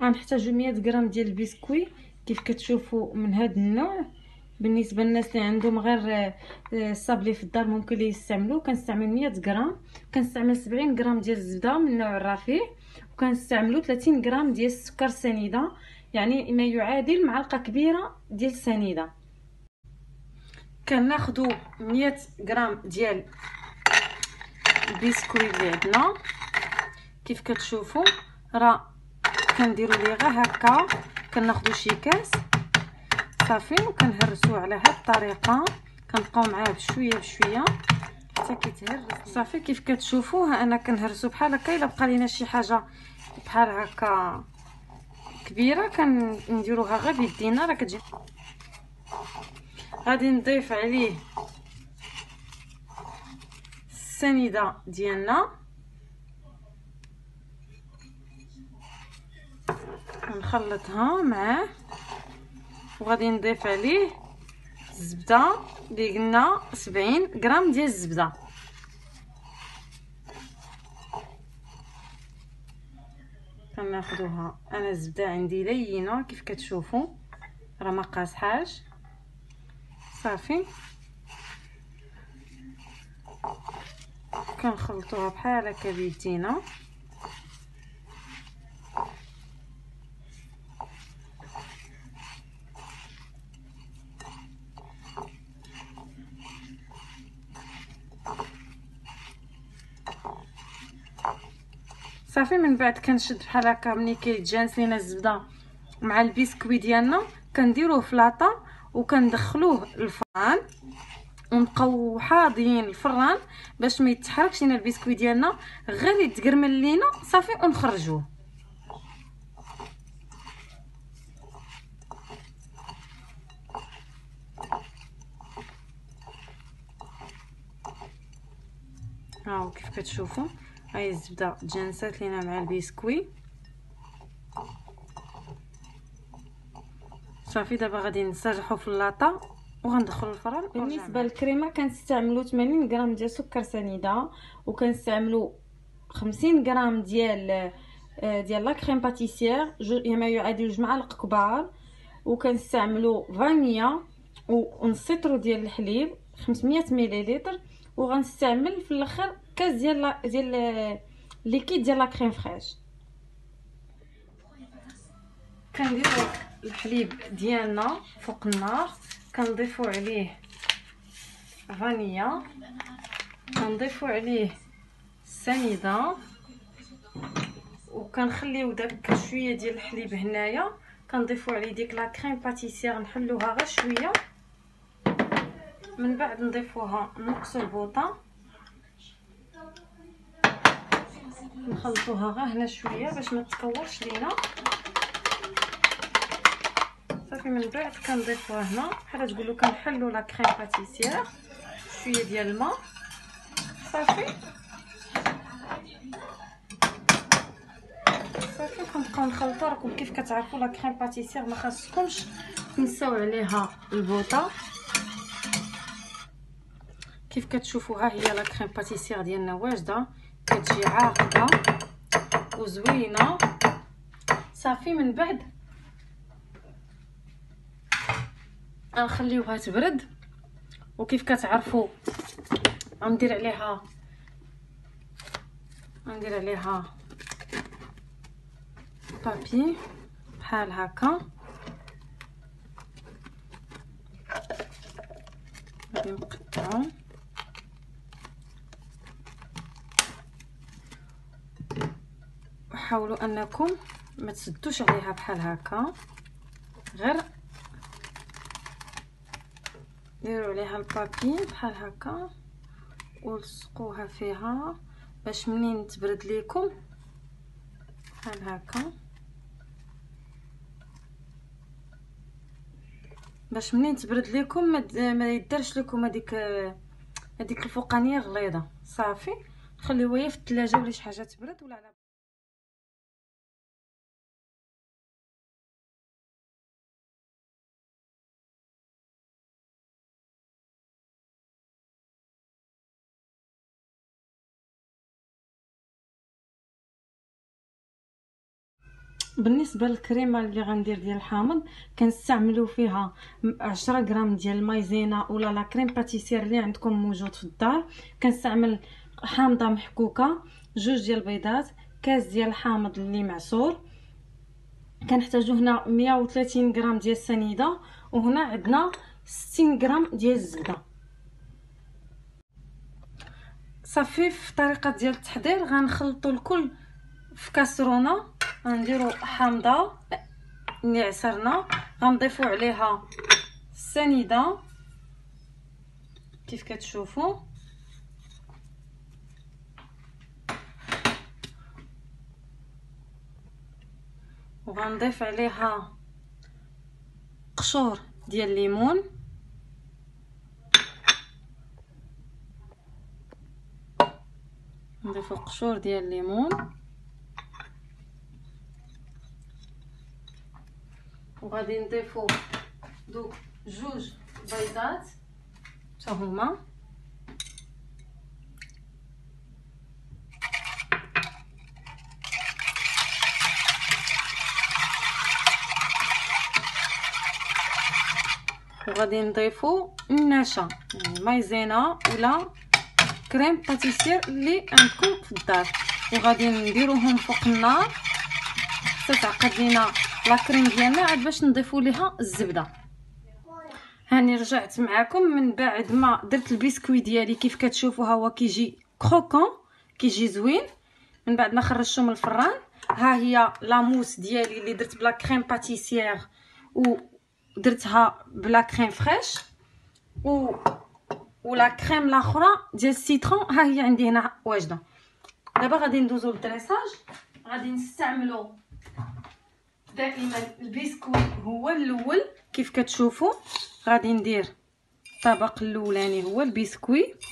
غنحتاجو 100 غرام ديال البسكوي كيف كتشوفوا من هذا النوع. بالنسبه للناس اللي عندهم غير الصابلي في الدار ممكن يستعملوه. كنستعمل 100 غرام. كنستعمل 70 غرام ديال الزبده من النوع الرفيع، وكنستعملوا 30 غرام ديال السكر سنيده، يعني ما يعادل معلقه كبيره ديال السنيده. كناخذوا 100 غرام ديال البسكوي اللي عندنا كيف كتشوفوا، راه كنديروا ليه غير هكا. كناخذوا شي كاس صافي وكنهرسوه على هاد الطريقه. كنبقاو معاه بشويه بشويه حتى كيتهرس صافي. كيف كتشوفوا ها انا كنهرسو بحال هكا. الا بقى لينا شي حاجه بحال هكا كبيره كنديروها غير بيدينا. راه كتجي غادي نضيف عليه السنيده ديالنا، نخلطها معاه، وغادي نضيف عليه الزبده اللي قلنا 70 غرام ديال الزبده. كناخذوها انا الزبده عندي لينه كيف كتشوفوا، راه ما قاصحاش صافي. كنخلطوها بحال هكا بيدينا. صافي من بعد كنشد بحال هكا. ملي كيتجانس لينا الزبده مع البسكوي ديالنا كنديروه في لاطا وكندخلوه للفران، ونبقاو حاضيين الفران باش ما يتحركش لينا البسكوي ديالنا، غير يتقرمل لينا صافي ونخرجوه. هاو كيف كتشوفوا هاي الزبده تجانسات لينا مع البسكوي صافي. دابا غادي نسرحوا في اللاطا وغندخلوا الفران. بالنسبه للكريمه كنستعملوا 80 غرام ديال سكر سنيده، وكنستعملوا 50 غرام ديال لا كريم باتيسير ما يعادل 2 معالق كبار، وكنستعملوا فانيا ونص لتر ديال الحليب 500 مليلتر، وغنستعمل في الاخر كاس ديال ليكيد ديال لا كريم فريش. كنديروا الحليب ديالنا فوق النار، كنضيفوا عليه فانيلا، كنضيفوا عليه السنيده، وكنخليو داك شويه ديال الحليب هنايا. كنضيفوا عليه ديك لا كريم باتيسير نحلوها غير شويه. من بعد نضيفوها نقصوا البوطه، نخلطوها غير هنا شويه باش ما تكورش لينا صافي. من بعد كنضيفوها هنا بحال تقولوا كنحلوا لا كريم باتيسير شويه ديال الماء صافي. صافي كنبقاو نخلطوا. راكم كيف كتعرفوا لا كريم باتيسير ما خاصكمش تنساو عليها البوطه. كيف كتشوفوا ها هي لا كريم باتيسير ديالنا واجده، كتجي عاقده وزوينه صافي. من بعد غنخليوها تبرد، وكيف كتعرفوا غندير عليها بابي بحال هكا. غادي نقطعو وحاولوا انكم ما تسدوش عليها بحال هكا، غير ديروا عليها البابي بحال هكا ولصقوها فيها باش منين تبرد ليكم بحال هكا، باش منين تبرد ليكم ما يديرش لكم هذيك الفوقانيه غليظه صافي. خليوها في الثلاجه ولا شي حاجه تبرد ولا على بالنسبه للكريمه اللي غندير ديال الحامض كنستعملوا فيها 10 غرام ديال المايزينا ولا لا كريم باتيسير اللي عندكم موجود في الدار. كنستعمل حامضه محكوكه، 2 ديال البيضات، كاس ديال الحامض اللي معصور. كنحتاجو هنا 130 غرام ديال السنيده، وهنا عندنا 60 غرام ديال الزبده. صافي في طريقه ديال التحضير غنخلطوا الكل في كاسرونه. غنديروا حامضه اللي عصرنا، غنضيفوا عليها السنيده كيف كتشوفوا، وغنضيف عليها قشور ديال الليمون، نضيفوا قشور ديال الليمون، وغادي نضيفوا دوك 2 بيضات حتى هما، وغادي نضيفوا النشا يعني مايزينا ولا كريم باتيسير اللي عندكم في الدار، وغادي نديروهم فوق النار حتى تعقد لينا لا كريم ديالنا عاد باش نضيفوا ليها الزبده. هاني رجعت معكم من بعد ما درت البسكويت ديالي. كيف كتشوفوا ها هو كيجي كروكون، كيجي زوين من بعد ما خرجته من الفران. ها هي لاموس ديالي اللي درت بلا كريم باتيسير ودرتها بلا كريم فريش ولا كريم الاخرى ديال السيترون، ها هي عندي هنا واجده. دابا غادي ندوزو للدريساج. غادي نستعملوا دائما البسكويت هو الاول. كيف كتشوفوا غادي ندير الطبق الاولاني هو البسكويت،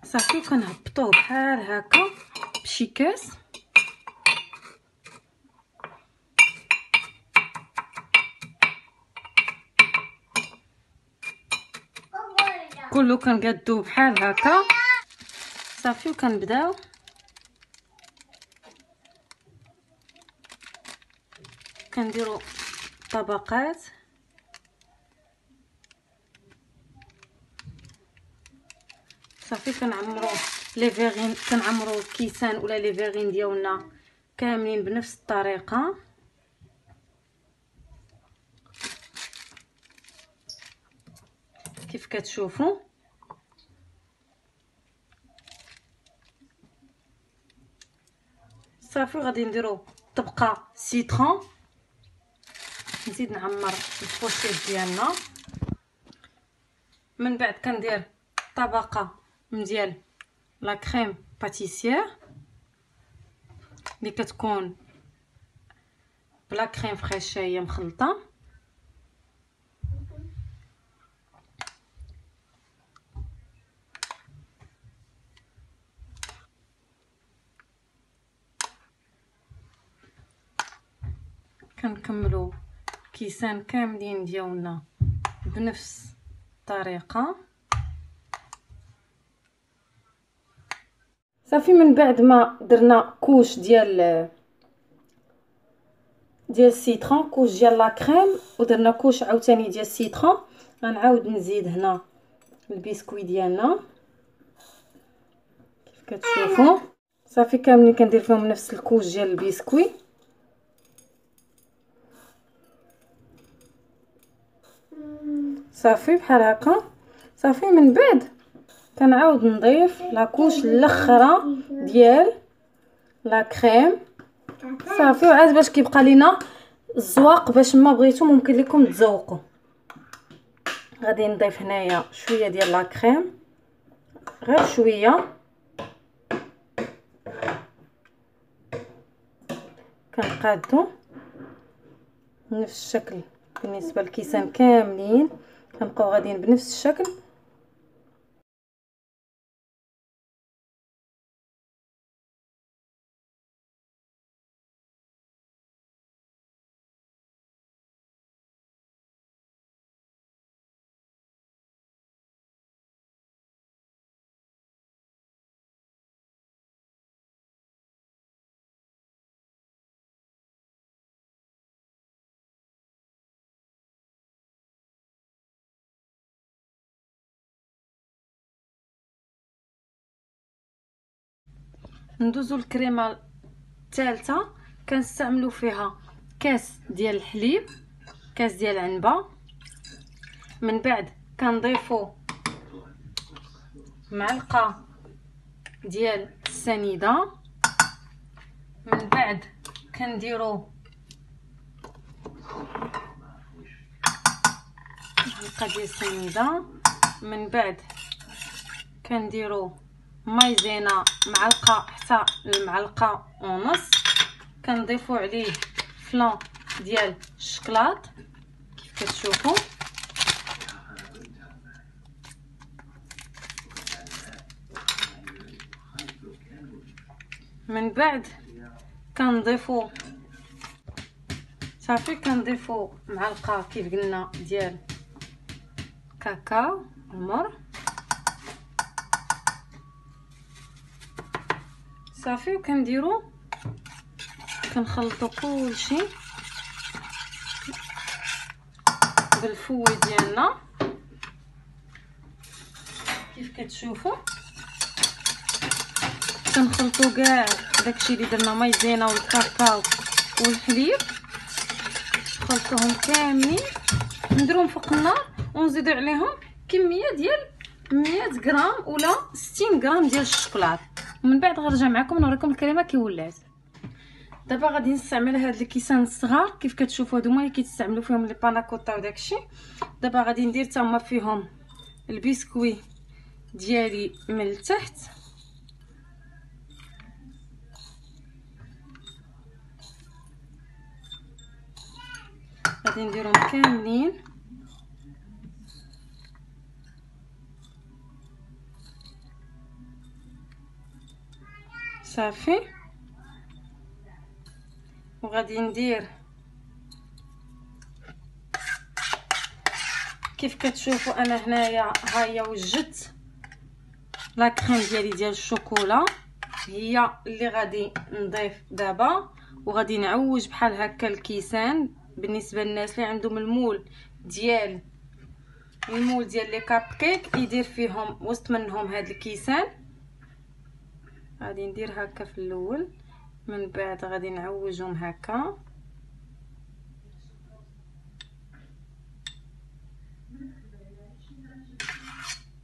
صافي كنهبطوه بحال هكا بشي كاس. كله كنقادوه بحال هكا صافي، وكنبداو كنديروا طبقات. صافي كنعمروا لي فيغين، كنعمروا الكيسان ولا لي فيغين ديالنا كاملين بنفس الطريقه. كيف كتشوفوا صافي غادي نديروا طبقه سيترون. نزيد نعمر الفوشيط ديالنا، من بعد كندير طبقه ديال لا كريم باتيسير اللي كتكون بلا كريم فريش هي مخلطه. كنكملوا كيسان كاملين ديالنا بنفس الطريقه. صافي من بعد ما درنا كوش ديال السيترون، كوش ديال لا كريم، ودرنا كوش عاوتاني ديال السيترون، غنعاود نزيد هنا البسكويت ديالنا كيف كتشوفوا. صافي كاملين كندير فيهم نفس الكوش ديال البسكويت. صافي بحال هكا. صافي من بعد كنعاود نضيف لاكوش الاخرى ديال لا كريم. صافي وعاد باش كيبقى لينا الزواق باش ما بغيتو ممكن لكم تزوقوا. غادي نضيف هنايا شويه ديال لا كريم، غير شويه، كنقادو بنفس الشكل. بالنسبه للكيسان كاملين كنبقاو غاديين بنفس الشكل. ندوزو الكريمه الثالثه. كنستعملوا فيها كاس ديال الحليب، كاس ديال العنبه. من بعد كنضيفوا معلقه ديال السنيده. من بعد كنديروا معلقه ديال السنيده. من بعد كنديروا مايزينا معلقه حتى المعلقه ونص. كنضيفوا عليه فلان ديال الشكلاط كيف كتشوفوا. من بعد كنضيفوا صافي، كنضيفوا معلقه كيف قلنا ديال كاكاو المر صافي. وكنديروا كنخلطوا كلشي بالفوي ديالنا كيف كتشوفوا. كنخلطوا كاع داكشي اللي درنا مايزينا والكاكاو والحليب، خلطوهم كاملين، نديروهم فوق النار ونزيدوا عليهم كميه ديال 100 غرام ولا 60 غرام ديال الشوكولاط. ومن بعد غنرجع معكم نوريكم الكريمه كي ولات. دابا غادي نستعمل هاد الكيسان الصغار كيف كتشوفوا، هادوما اللي كيتستعملوا فيهم لي باناكوطا وداكشي. دابا غادي ندير تما فيهم البسكوي ديالي من التحت. غادي نديرهم كاملين صافي. وغادي ندير كيف كتشوفوا انا هنايا ها هي وجدت لا كريم ديالي ديال الشوكولا، هي اللي غادي نضيف دابا. وغادي نعوج بحال هكا الكيسان. بالنسبه للناس اللي عندهم المول ديال لي كاب كيك يدير فيهم وسط منهم هاد الكيسان. غادي ندير هكا في الاول، من بعد غادي نعوجهم هكا.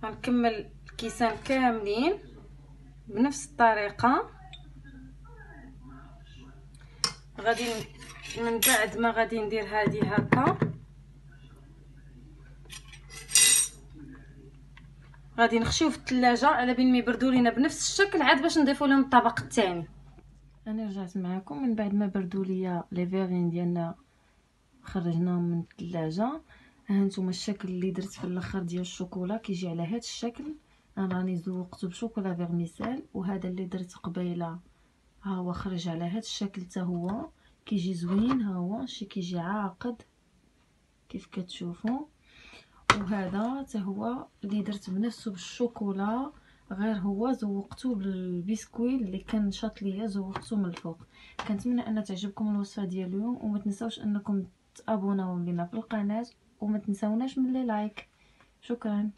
غنكمل الكيسان كاملين بنفس الطريقه. غادي من بعد ما غادي ندير هذه هكا، غادي نخشيو في الثلاجه على بين ما يبردوا لينا بنفس الشكل عاد باش نضيفوا لهم الطبق الثاني. انا رجعت معكم من بعد ما بردوا ليا لي فيغين ديالنا، خرجناهم من الثلاجه. ها نتوما الشكل اللي درت في الاخر ديال الشوكولا كيجي على هذا الشكل. انا راني زوقته بشوكولا فيرميسيل، وهذا اللي درت قبيله ها هو خرج على هذا الشكل حتى هو كيجي زوين. ها هو شي كيجي عاقد كيف كتشوفوا. وهذا حتى هو اللي درت بنفسه بالشوكولا، غير هو زوقته بالبسكوي اللي كان شاط ليا زوقته من الفوق. كنتمنى ان تعجبكم الوصفه ديال اليوم، وما تنساوش انكم تابوناو لينا في القناه، وما تنساوناش من لي لايك. شكرا.